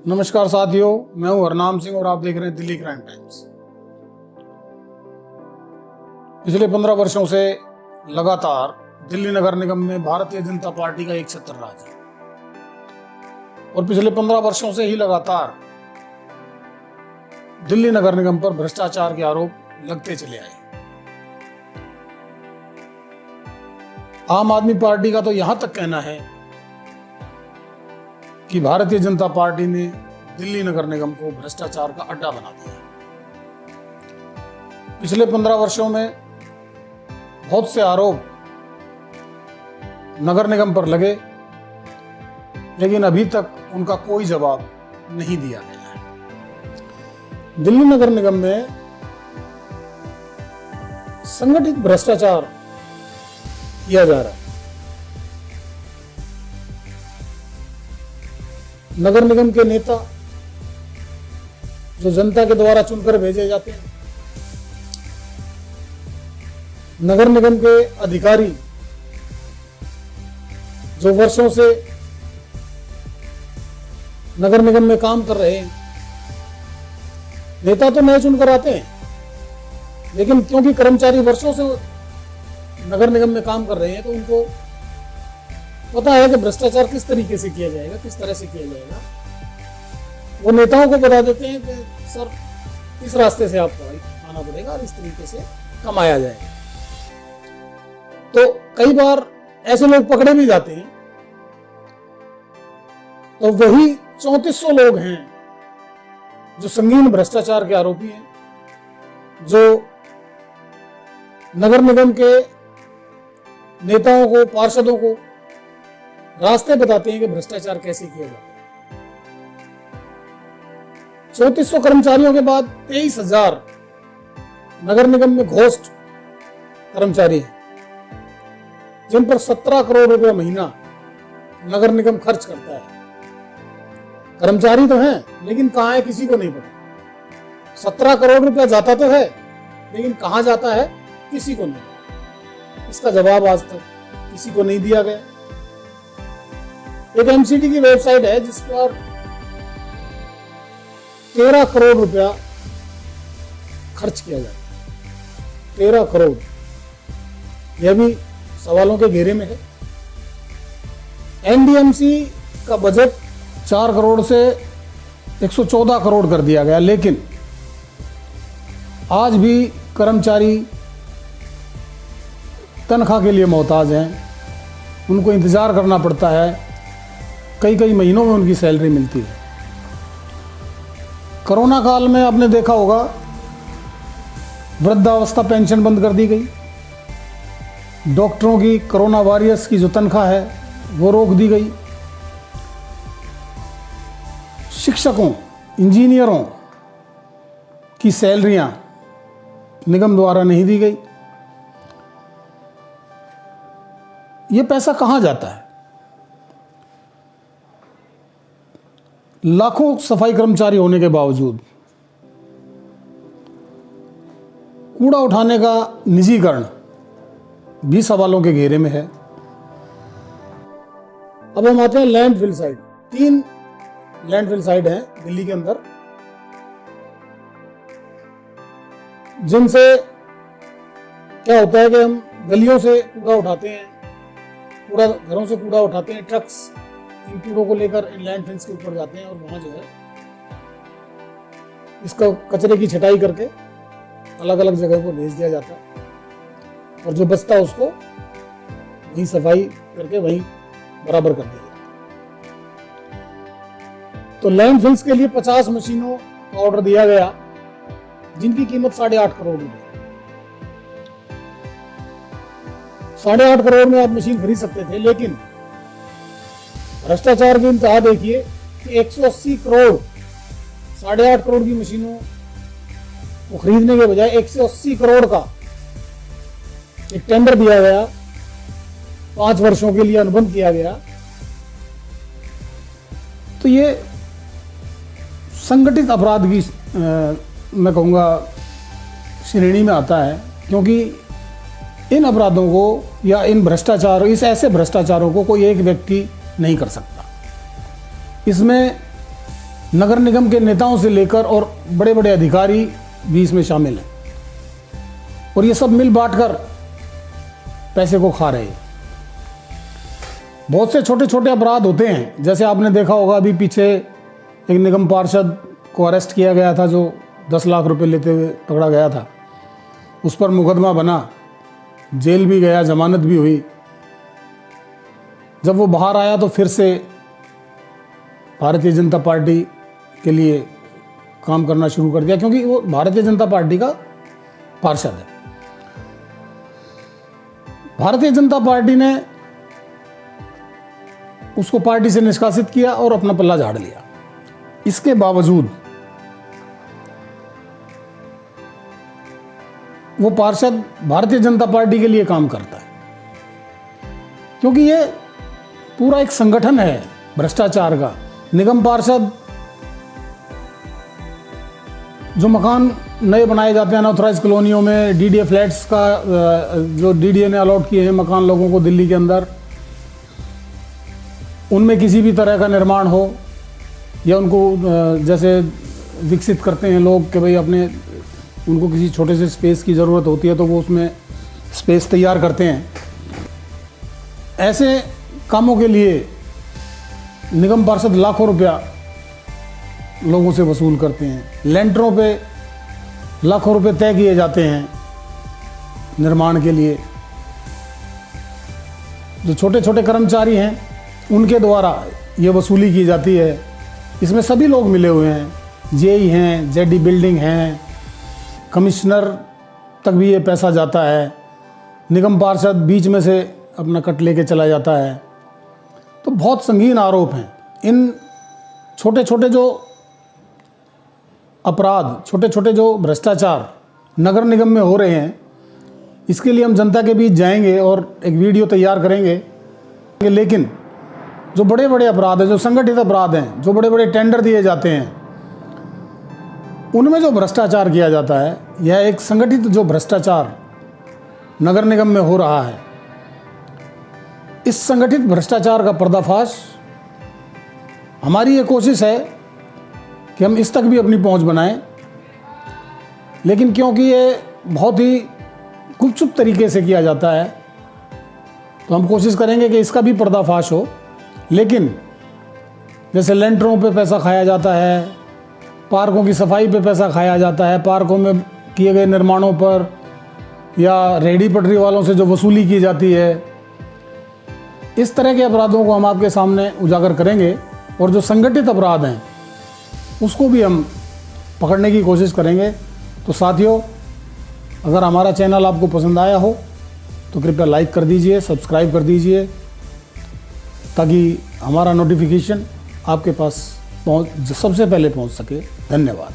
नमस्कार साथियों, मैं हूं हरनाम सिंह और आप देख रहे हैं दिल्ली क्राइम टाइम्स। पिछले 15 वर्षों से लगातार दिल्ली नगर निगम में भारतीय जनता पार्टी का एक छत्र राज है और पिछले 15 वर्षों से ही लगातार दिल्ली नगर निगम पर भ्रष्टाचार के आरोप लगते चले आए। आम आदमी पार्टी का तो यहां तक कहना है कि भारतीय जनता पार्टी ने दिल्ली नगर निगम को भ्रष्टाचार का अड्डा बना दिया। पिछले 15 वर्षों में बहुत से आरोप नगर निगम पर लगे, लेकिन अभी तक उनका कोई जवाब नहीं दिया गया है। दिल्ली नगर निगम में संगठित भ्रष्टाचार किया जा रहा है। नगर निगम के नेता जो जनता के द्वारा चुनकर भेजे जाते हैं, नगर निगम के अधिकारी जो वर्षों से नगर निगम में काम कर रहे हैं, नेता तो नए चुनकर आते हैं, लेकिन क्योंकि कर्मचारी वर्षों से नगर निगम में काम कर रहे हैं तो उनको पता है कि भ्रष्टाचार किस तरीके से किया जाएगा, किस तरह से किया जाएगा। वो नेताओं को बता देते हैं कि सर इस रास्ते से आपको आना पड़ेगा और इस तरीके से कमाया जाएगा। तो कई बार ऐसे लोग पकड़े भी जाते हैं, तो वही 3400 लोग हैं जो संगीन भ्रष्टाचार के आरोपी हैं, जो नगर निगम के नेताओं को, पार्षदों को रास्ते बताते हैं कि भ्रष्टाचार कैसे किया जाता है। 3400 कर्मचारियों के बाद 23,000 नगर निगम में घोस्ट कर्मचारी हैं, जिन पर 17 करोड़ रुपए महीना नगर निगम खर्च करता है। कर्मचारी तो हैं, लेकिन कहां है किसी को नहीं पता। 17 करोड़ रुपया जाता तो है, लेकिन कहां जाता है किसी को नहीं। इसका जवाब आज तक किसी को नहीं दिया गया। एक एमसीडी की वेबसाइट है जिस पर 13 करोड़ रुपया खर्च किया जाता है। 13 करोड़, यह भी सवालों के घेरे में है। एनडीएमसी का बजट 4 करोड़ से 114 करोड़ कर दिया गया, लेकिन आज भी कर्मचारी तनख्वाह के लिए मोहताज हैं। उनको इंतजार करना पड़ता है, कई कई महीनों में उनकी सैलरी मिलती है। कोरोना काल में आपने देखा होगा, वृद्धावस्था पेंशन बंद कर दी गई। डॉक्टरों की, कोरोना वॉरियर्स की जो तनख्वाह है वो रोक दी गई। शिक्षकों, इंजीनियरों की सैलरियां निगम द्वारा नहीं दी गई। ये पैसा कहां जाता है? लाखों सफाई कर्मचारी होने के बावजूद कूड़ा उठाने का निजीकरण भी सवालों के घेरे में है। अब हम आते हैं लैंडफिल साइट। 3 लैंडफिल साइट हैं दिल्ली के अंदर, जिनसे क्या होता है कि हम गलियों से कूड़ा उठाते हैं, कूड़ा घरों से कूड़ा उठाते हैं, ट्रक्स इन कूड़ों को लेकर इन लैंडफिल्स के ऊपर जाते हैं और वहां जो है इसका कचरे की छटाई करके अलग अलग जगह पर भेज दिया जाता है और जो बचता है उसको वहीं सफाई करके वहीं बराबर कर दिया जाता है। तो लैंडफिल्स के लिए 50 मशीनों का ऑर्डर दिया गया, जिनकी कीमत 8.5 करोड़ रुपए। 8.5 करोड़ में आप मशीन खरीद सकते थे, लेकिन भ्रष्टाचार की इंतहा देखिए कि 180 करोड़, 8.5 करोड़ की मशीनों को खरीदने के बजाय 180 करोड़ का एक टेंडर दिया गया, 5 वर्षों के लिए अनुबंध किया गया। तो ये संगठित अपराध की मैं कहूँगा श्रेणी में आता है, क्योंकि इन अपराधों को या इन भ्रष्टाचार, इस ऐसे भ्रष्टाचारों को कोई एक व्यक्ति नहीं कर सकता। इसमें नगर निगम के नेताओं से लेकर और बड़े बड़े अधिकारी भी इसमें शामिल हैं और ये सब मिल बांट कर पैसे को खा रहे हैं। बहुत से छोटे छोटे अपराध होते हैं, जैसे आपने देखा होगा अभी पीछे एक निगम पार्षद को अरेस्ट किया गया था जो 10 लाख रुपए लेते हुए पकड़ा गया था। उस पर मुकदमा बना, जेल भी गया, जमानत भी हुई। जब वो बाहर आया तो फिर से भारतीय जनता पार्टी के लिए काम करना शुरू कर दिया, क्योंकि वो भारतीय जनता पार्टी का पार्षद है। भारतीय जनता पार्टी ने उसको पार्टी से निष्कासित किया और अपना पल्ला झाड़ लिया। इसके बावजूद वो पार्षद भारतीय जनता पार्टी के लिए काम करता है, क्योंकि ये पूरा एक संगठन है भ्रष्टाचार का। निगम पार्षद जो मकान नए बनाए जाते हैं अनऑथराइज कॉलोनियों में, डीडीए फ्लैट्स का जो डीडीए ने अलॉट किए हैं मकान लोगों को दिल्ली के अंदर, उनमें किसी भी तरह का निर्माण हो या उनको जैसे विकसित करते हैं लोग कि भाई अपने उनको किसी छोटे से स्पेस की ज़रूरत होती है तो वो उसमें स्पेस तैयार करते हैं। ऐसे कामों के लिए निगम पार्षद लाखों रुपया लोगों से वसूल करते हैं। लेंटरों पे लाखों रुपए तय किए जाते हैं निर्माण के लिए। जो छोटे छोटे कर्मचारी हैं उनके द्वारा ये वसूली की जाती है। इसमें सभी लोग मिले हुए हैं, जेई हैं, जेडी बिल्डिंग हैं, कमिश्नर तक भी ये पैसा जाता है। निगम पार्षद बीच में से अपना कट लेके चला जाता है। तो बहुत संगीन आरोप हैं। इन छोटे छोटे जो अपराध, छोटे छोटे जो भ्रष्टाचार नगर निगम में हो रहे हैं, इसके लिए हम जनता के बीच जाएंगे और एक वीडियो तैयार करेंगे। लेकिन जो बड़े बड़े अपराध हैं, जो संगठित अपराध हैं, जो बड़े बड़े टेंडर दिए जाते हैं, उनमें जो भ्रष्टाचार किया जाता है, यह एक संगठित जो भ्रष्टाचार नगर निगम में हो रहा है, इस संगठित भ्रष्टाचार का पर्दाफाश हमारी ये कोशिश है कि हम इस तक भी अपनी पहुंच बनाएं। लेकिन क्योंकि ये बहुत ही गुपचुप तरीके से किया जाता है, तो हम कोशिश करेंगे कि इसका भी पर्दाफाश हो। लेकिन जैसे लेंटरों पे पैसा खाया जाता है, पार्कों की सफाई पे पैसा खाया जाता है, पार्कों में किए गए निर्माणों पर या रेहड़ी पटरी वालों से जो वसूली की जाती है, इस तरह के अपराधों को हम आपके सामने उजागर करेंगे और जो संगठित अपराध हैं उसको भी हम पकड़ने की कोशिश करेंगे। तो साथियों, अगर हमारा चैनल आपको पसंद आया हो तो कृपया लाइक कर दीजिए, सब्सक्राइब कर दीजिए, ताकि हमारा नोटिफिकेशन आपके पास सबसे पहले पहुंच सके। धन्यवाद।